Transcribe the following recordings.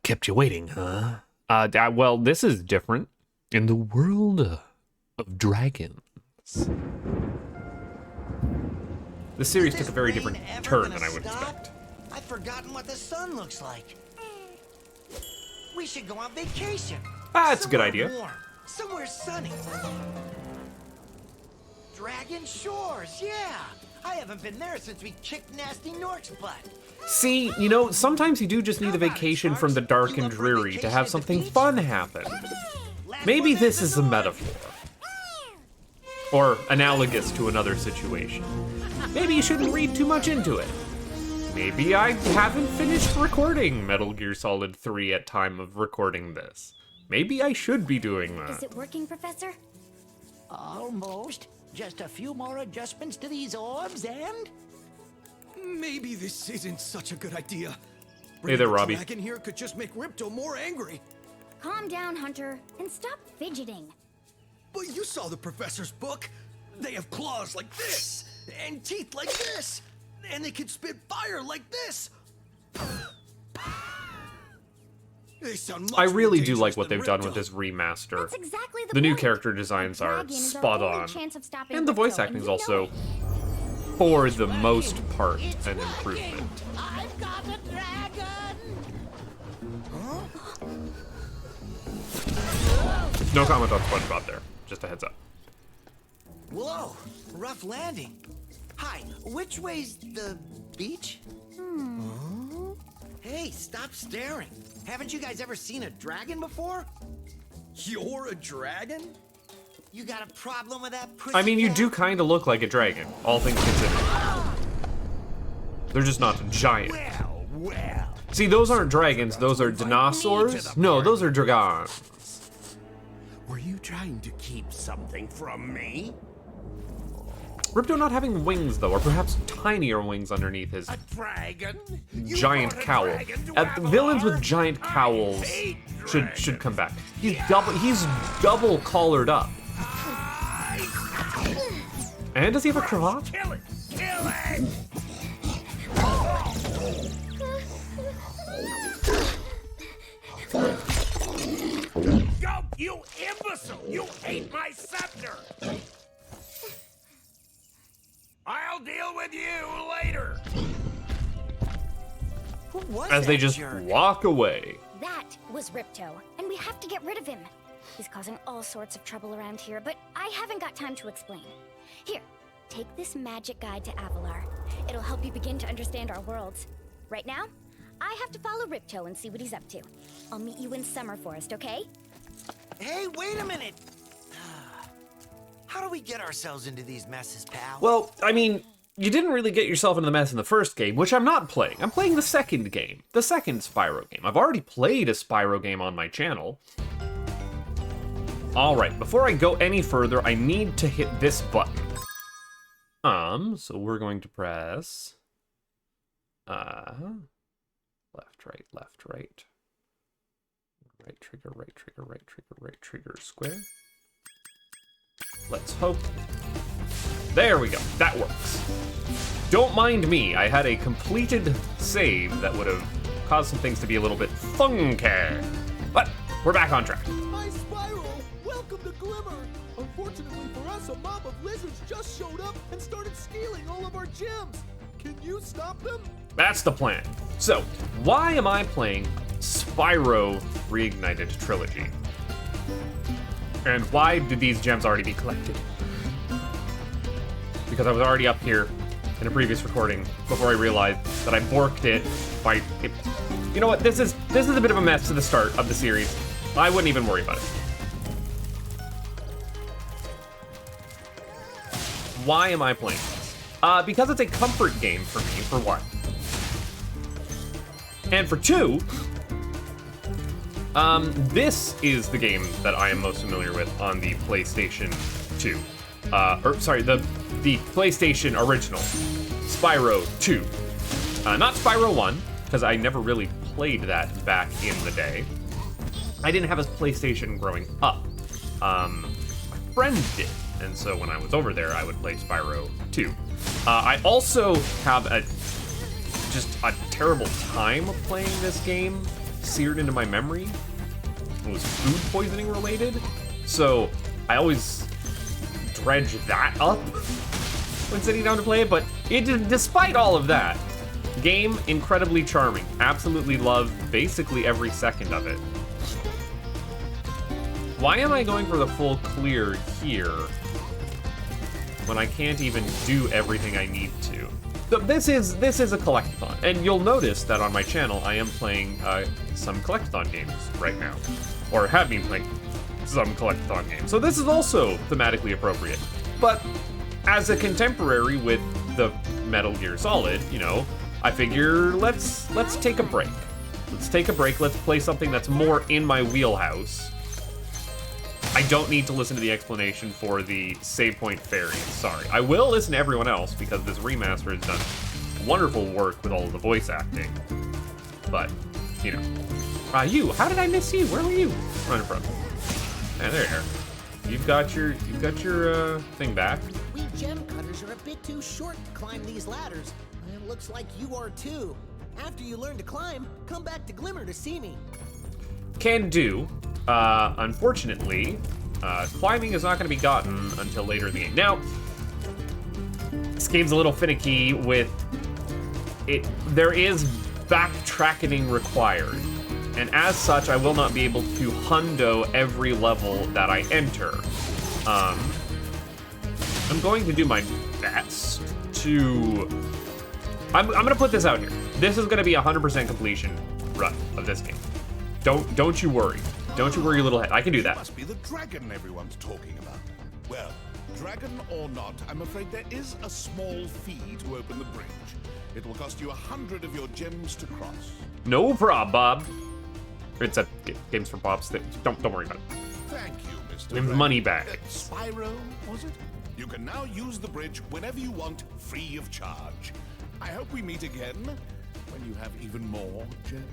Kept you waiting, huh? Well, this is different. In the world of dragons. The series took a very different turn than I would expect. I've forgotten what the sun looks like. We should go on vacation. That's a good idea. Warm, somewhere sunny. Dragon Shores, yeah. I haven't been there since we kicked Nasty Nork's butt. See, you know, sometimes you do just need a vacation from the dark and dreary to have something fun happen. Maybe this is a metaphor. Or analogous to another situation. Maybe you shouldn't read too much into it. Maybe I haven't finished recording Metal Gear Solid 3 at time of recording this. Maybe I should be doing that. Is it working, Professor? Almost. Just a few more adjustments to these orbs and... Maybe this isn't such a good idea. Hey there, Robbie. Dragon here could just make Ripto more angry. Calm down, Hunter, and stop fidgeting. But you saw the professor's book. They have claws like this, and teeth like this, and they can spit fire like this. They sound much I really more do like dangerous what than they've done Ripto. with this remaster. That's exactly The new point. character designs The are dragon is our spot only on. chance of stopping And the voice Ripto, acting is and you know also, it. for the most part, an improvement. I've got a dragon! No comment on SpongeBob there. Just a heads up. Whoa, rough landing. Hi, which way's the beach? Hey, stop staring. Haven't you guys ever seen a dragon before? You're a dragon? You got a problem with that pussy? I mean, you do kind of look like a dragon, all things considered. They're just not giant. Well. See, those aren't dragons, those are dinosaurs. No, those are dragons. Were you trying to keep something from me? Ripto not having wings, though, or perhaps tinier wings underneath his A dragon? You giant brought a cowl. dragon to Villains with Avalar? giant I cowls hate should come back. He's double collared up. And does he have a cravat? Kill it! Kill it! Go, you imbecile! You ate my scepter! I'll deal with you later! Who was As they that just jerk? walk away. That was Ripto, and we have to get rid of him. He's causing all sorts of trouble around here, but I haven't got time to explain. Here, take this magic guide to Avalar. It'll help you begin to understand our worlds. Right now, I have to follow Ripto and see what he's up to. I'll meet you in Summer Forest, okay? Hey, wait a minute. How do we get ourselves into these messes, pal? Well, I mean, you didn't really get yourself into the mess in the first game, which I'm not playing. I'm playing the second game, the second Spyro game. I've already played a Spyro game on my channel. All right, before I go any further, I need to hit this button. So we're going to press, left, right, left, right. Right trigger, right trigger, right trigger, right trigger, square. Let's hope. There we go, that works. Don't mind me, I had a completed save that would have caused some things to be a little bit funky. But we're back on track. Hi, Spyro! Welcome to Glimmer! Unfortunately for us, a mob of lizards just showed up and started stealing all of our gems. Can you stop them? That's the plan. So, why am I playing Spyro Reginited Trilogy? And why did these gems already be collected? Because I was already up here in a previous recording before I realized that I borked it by... You know what, this is a bit of a mess to the start of the series. I wouldn't even worry about it. Why am I playing this? Because it's a comfort game for me, for one. And for two, this is the game that I am most familiar with on the PlayStation 2. The PlayStation original, Spyro 2. Not Spyro 1, because I never really played that back in the day. I didn't have a PlayStation growing up. My friend did, and so when I was over there, I would play Spyro 2. I also have just a terrible time playing this game, seared into my memory. It was food poisoning related, so I always dredge that up when sitting down to play it, but despite all of that, game incredibly charming. Absolutely love basically every second of it. Why am I going for the full clear here when I can't even do everything I need to? So this is a collectathon, and you'll notice that on my channel I am playing some collectathon games right now, or have been playing some collectathon games. So this is also thematically appropriate. But as a contemporary with the Metal Gear Solid, you know, I figure let's take a break. Let's take a break. Let's play something that's more in my wheelhouse. I don't need to listen to the explanation for the save point fairies, sorry. I will listen to everyone else because this remaster has done wonderful work with all of the voice acting. But, you know. You, how did I miss you? Where were you? Running from. Yeah, there you are. You've got your thing back. We gem cutters are a bit too short to climb these ladders. It looks like you are too. After you learn to climb, come back to Glimmer to see me. Can do. Unfortunately, climbing is not going to be gotten until later in the game. Now, this game's a little finicky with it. There is backtracking required, and as such, I will not be able to hundo every level that I enter. I'm going to do my best to... I'm going to put this out here. This is going to be 100% completion run of this game. Don't you worry. Don't you worry your little head. I can do that. It must be the dragon everyone's talking about. Well, dragon or not, I'm afraid there is a small fee to open the bridge. It will cost you 100 of your gems to cross. No prob, Bob. It's a Games for Pops. Don't worry about it. Thank you, Mr. Name's Moneybag. Spyro, was it? You can now use the bridge whenever you want, free of charge. I hope we meet again when you have even more gems.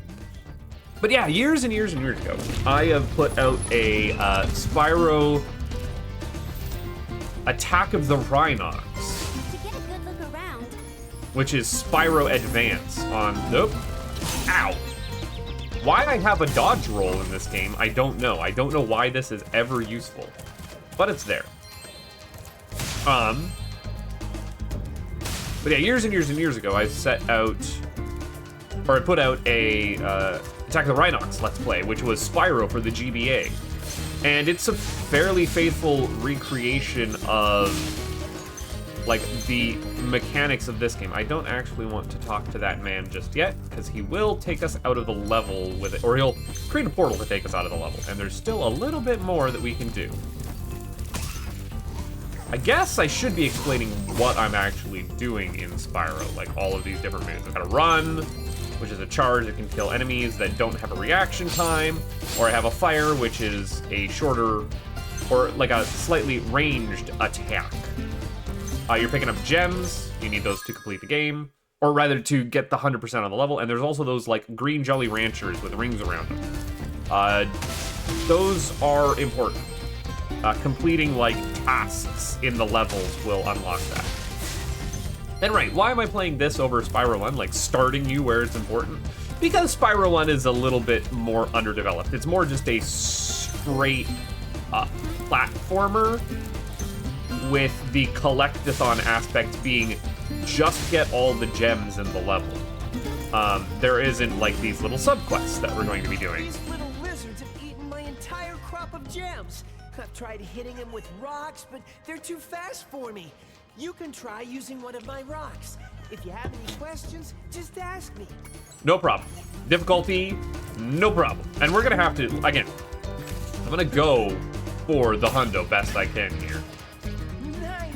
But yeah, years and years and years ago, I have put out a Spyro Attack of the Rhinox, To get a good look around. which is Spyro Advance on... Nope. Ow. Why I have a dodge roll in this game, I don't know. I don't know why this is ever useful, but it's there. But yeah, years and years and years ago, I put out a Attack of the Rhinox Let's Play, which was Spyro for the GBA. And it's a fairly faithful recreation of, like, the mechanics of this game. I don't actually want to talk to that man just yet, because he will take us out of the level with it, or he'll create a portal to take us out of the level, and there's still a little bit more that we can do. I guess I should be explaining what I'm actually doing in Spyro, like all of these different moves. I've got to run, which is a charge that can kill enemies that don't have a reaction time, or I have a fire, which is a shorter, or like a slightly ranged attack. You're picking up gems, you need those to complete the game, or rather to get the 100% on the level, and there's also those like green Jolly Ranchers with rings around them. Those are important. Completing like tasks in the levels will unlock that. And right, why am I playing this over Spyro 1, like starting you where it's important? Because Spyro 1 is a little bit more underdeveloped. It's more just a straight platformer with the collectathon aspect being just get all the gems in the level. There isn't like these little subquests that we're going to be doing. These little lizards have eaten my entire crop of gems. I've tried hitting them with rocks, but they're too fast for me. You can try using one of my rocks. If you have any questions, just ask me. No problem. Difficulty, no problem. And we're gonna have to, again, I'm gonna go for the hundo best I can here. Nice.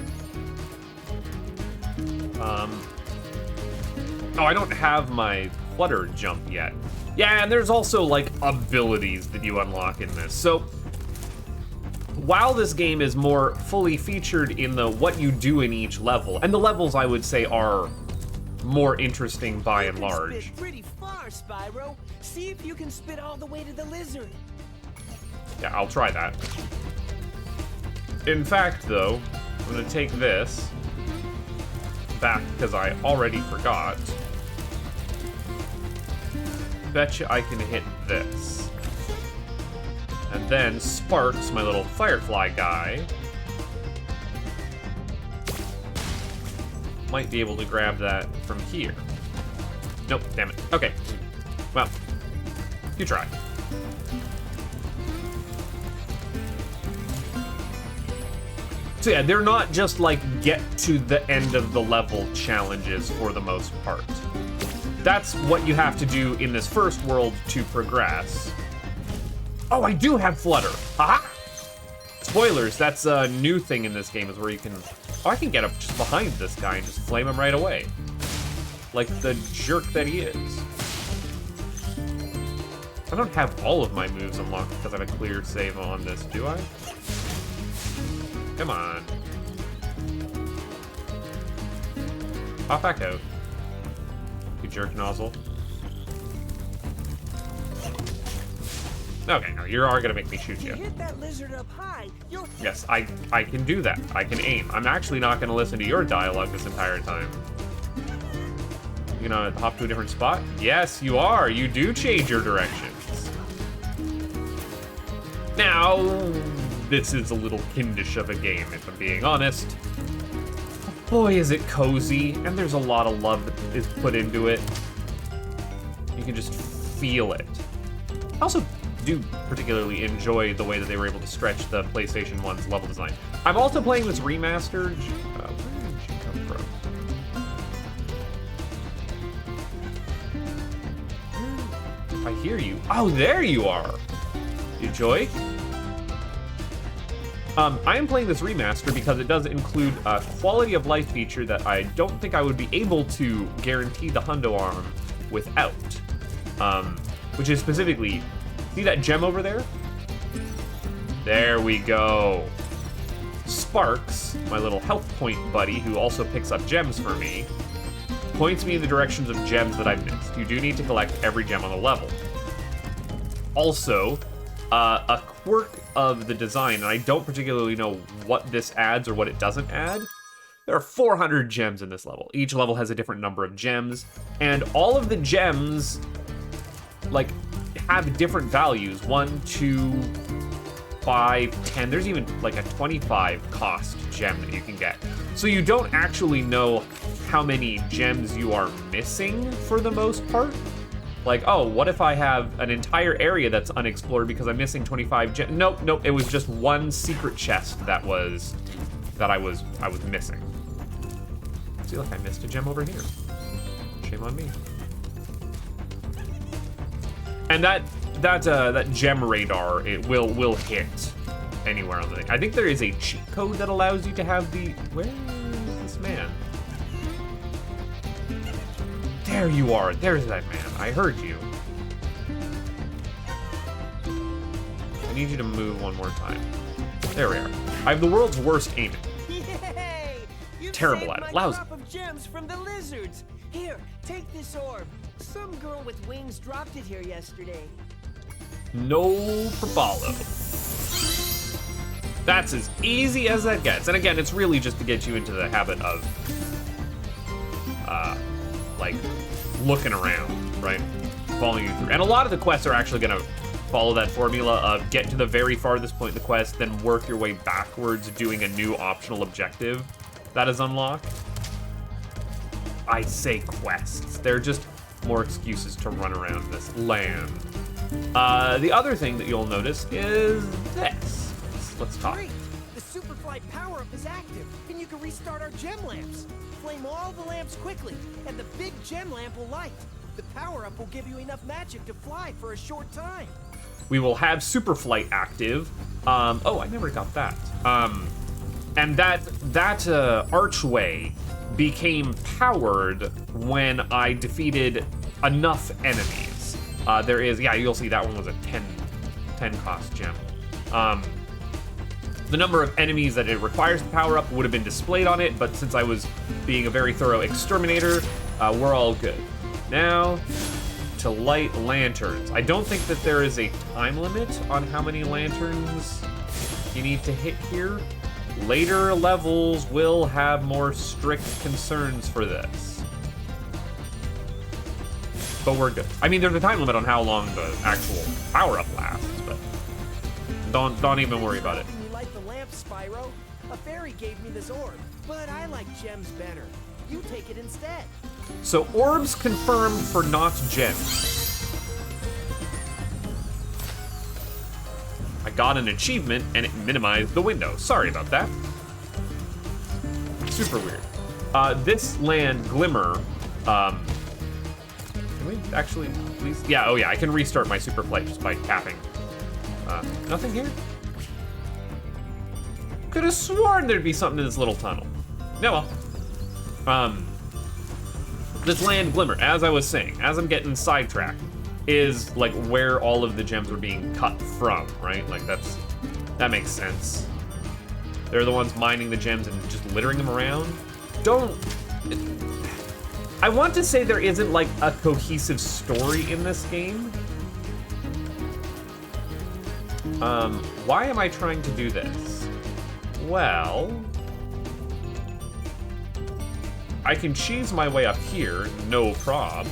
Oh, I don't have my flutter jump yet. Yeah, and there's also like abilities that you unlock in this. So while this game is more fully featured in the what you do in each level, and the levels I would say are more interesting by and large. Spit pretty far, Spyro. See if you can spit all the way to the lizard. Yeah, I'll try that. In fact, though, I'm gonna take this back because I already forgot. Betcha I can hit this. And then Sparx, my little firefly guy, might be able to grab that from here. Nope, damn it. Okay. Well, you try. So yeah, they're not just like get to the end of the level challenges for the most part. That's what you have to do in this first world to progress. Oh, I do have Flutter. Haha! Spoilers, that's a new thing in this game is where you can... Oh, I can get up just behind this guy and just flame him right away. Like the jerk that he is. I don't have all of my moves unlocked because I have a clear save on this, do I? Come on. Pop back out. You jerk nozzle. Okay, no, you are gonna make me shoot you. Hit that lizard up high. Yes, I can do that. I can aim. I'm actually not gonna listen to your dialogue this entire time. You gonna hop to a different spot? Yes, you are. You do change your directions. Now, this is a little kindish of a game, if I'm being honest. Boy, is it cozy, and there's a lot of love that is put into it. You can just feel it. I also do particularly enjoy the way that they were able to stretch the PlayStation 1's level design. I'm also playing this remastered. Where did she come from? I hear you. Oh, there you are. You enjoy? I am playing this remaster because it does include a quality of life feature that I don't think I would be able to guarantee the hundo arm without. Which is specifically, see that gem over there? There we go. Sparx, my little health point buddy who also picks up gems for me, points me in the directions of gems that I've missed. You do need to collect every gem on the level. Also, a quirk of the design, and I don't particularly know what this adds or what it doesn't add. There are 400 gems in this level. Each level has a different number of gems, and all of the gems, like, have different values. 1, 2, 5, 10. There's even like a 25 cost gem that you can get. So you don't actually know how many gems you are missing for the most part. Like, oh, what if I have an entire area that's unexplored because I'm missing 25 gems? Nope, nope. It was just one secret chest that I was missing. See, look, I missed a gem over here. Shame on me. And that gem radar, it will hit anywhere on the thing. I think there is a cheat code that allows you to have the... Where is this man? There you are. There's that man. I heard you. I need you to move one more time. There we are. I have the world's worst aiming. Yay! Terrible at it. Lousy. Crop of gems from the lizards. Here, take this orb. Some girl with wings dropped it here yesterday. No problem. That's as easy as that gets. And again, it's really just to get you into the habit of, like, looking around, right? Following you through. And a lot of the quests are actually gonna follow that formula of get to the very farthest point in the quest, then work your way backwards, doing a new optional objective that is unlocked. I say quests. They're just more excuses to run around this land. The other thing that you'll notice is this. Let's talk. Great! The Superflight power-up is active, and you can restart our gem lamps. Flame all the lamps quickly, and the big gem lamp will light. The power-up will give you enough magic to fly for a short time. We will have Superflight active. Oh, I never got that. And that archway became powered when I defeated enough enemies. There is, yeah, you'll see that one was a 10 cost gem. The number of enemies that it requires to power up would have been displayed on it, but since I was being a very thorough exterminator, we're all good. Now, to light lanterns. I don't think that there is a time limit on how many lanterns you need to hit here. Later levels will have more strict concerns for this. But we're good. I mean, there's a time limit on how long the actual power-up lasts, but don't even worry about it. You like the lamp, Spyro? A fairy gave me this orb, but I like gems better. You take it instead. So orbs confirmed for not gems. I got an achievement and it minimized the window. Sorry about that. Super weird. This land, Glimmer, can we actually, please? Yeah, oh yeah, I can restart my super flight just by tapping. Nothing here? Could have sworn there'd be something in this little tunnel. No, well. This land, Glimmer, as I was saying, as I'm getting sidetracked, is like where all of the gems are being cut from, right? Like that makes sense. They're the ones mining the gems and just littering them around. I want to say there isn't like a cohesive story in this game. Why am I trying to do this? Well, I can cheese my way up here, no prob.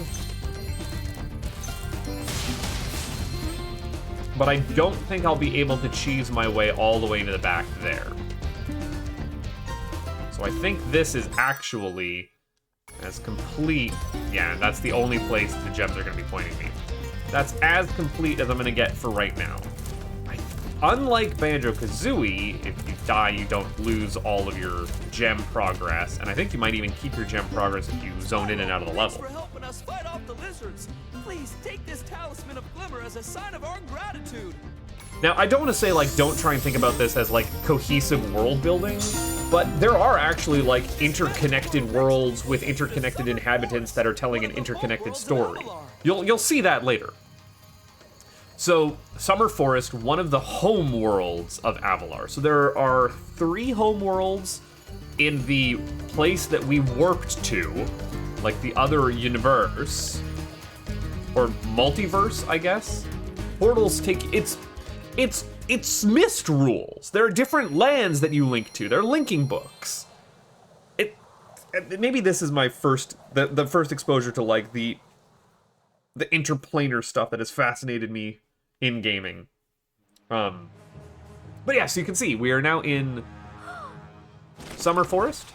But I don't think I'll be able to cheese my way all the way to the back there. So I think this is actually as complete. Yeah, that's the only place the gems are gonna be pointing me. That's as complete as I'm gonna get for right now. Unlike Banjo-Kazooie, if you die, you don't lose all of your gem progress, and I think you might even keep your gem progress if you zone in and out of the level. Thanks for helping us fight off the lizards. Please take this talisman of Glimmer as a sign of our gratitude. Now, I don't want to say, like, don't try and think about this as, like, cohesive world building, but there are actually, like, interconnected worlds with interconnected inhabitants that are telling an interconnected story. You'll see that later. So, Summer Forest, one of the home worlds of Avalar. So there are 3 home worlds in the place that we warped to, like the other universe, or multiverse, I guess. Portals take, it's missed rules. There are different lands that you link to. They're linking books. Maybe this is my first, the first exposure to like the interplanar stuff that has fascinated me in gaming. But yeah, so you can see, we are now in Summer Forest.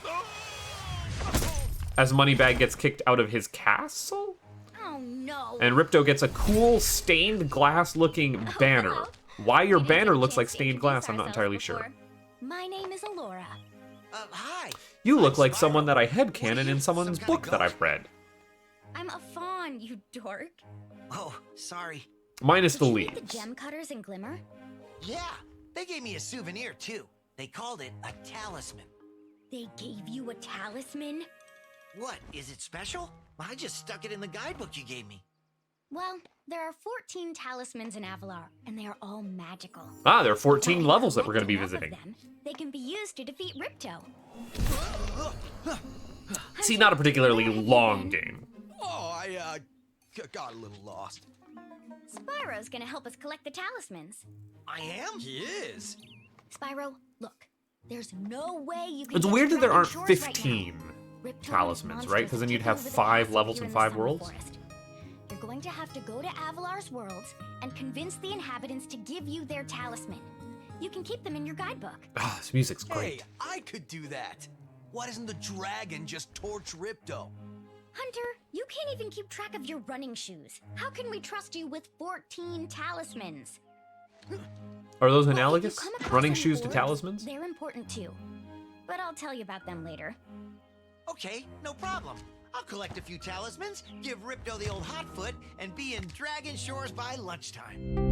As Moneybag gets kicked out of his castle. Oh no. And Ripto gets a cool stained glass looking banner. Why your banner looks like stained glass, I'm not entirely sure. My name is Alora. Hi. You look I'm like Spyro. someone that I What are headcanon you, in someone's some kind of book that goat? I've read. I'm a fawn, you dork. Oh, sorry. Minus the Did you meet leaves. the gem cutters in Glimmer? Yeah, they gave me a souvenir too. They called it a talisman. They gave you a talisman? What, is it special? I just stuck it in the guidebook you gave me. Well, there are 14 talismans in Avalar, and they are all magical. Ah, there are 14 By levels that we're going to be collecting visiting. enough of them, they can be used to defeat Ripto. See, not a particularly long game. Oh, I got a little lost. Spyro's gonna help us collect the talismans. I am? He is. Spyro, look. There's no way you can It's get weird to that there Dragon aren't Shores right now. 15 Ripto and his talismans, right? monsters Because then have you'd have taken over the 5 castle levels here and in the 5 Summer worlds. Forest. You're going to have to go to Avalar's worlds and convince the inhabitants to give you their talisman. You can keep them in your guidebook. Ah, this music's Hey, great. I could do that. Why doesn't the dragon just torch Ripto? Hunter, you can't even keep track of your running shoes. How can we trust you with 14 talismans? Are those Well, if you analogous? come across Running any shoes to orbs, talismans? They're important too. But I'll tell you about them later. Okay, no problem. I'll collect a few talismans, give Ripto the old hot foot, and be in Dragon Shores by lunchtime.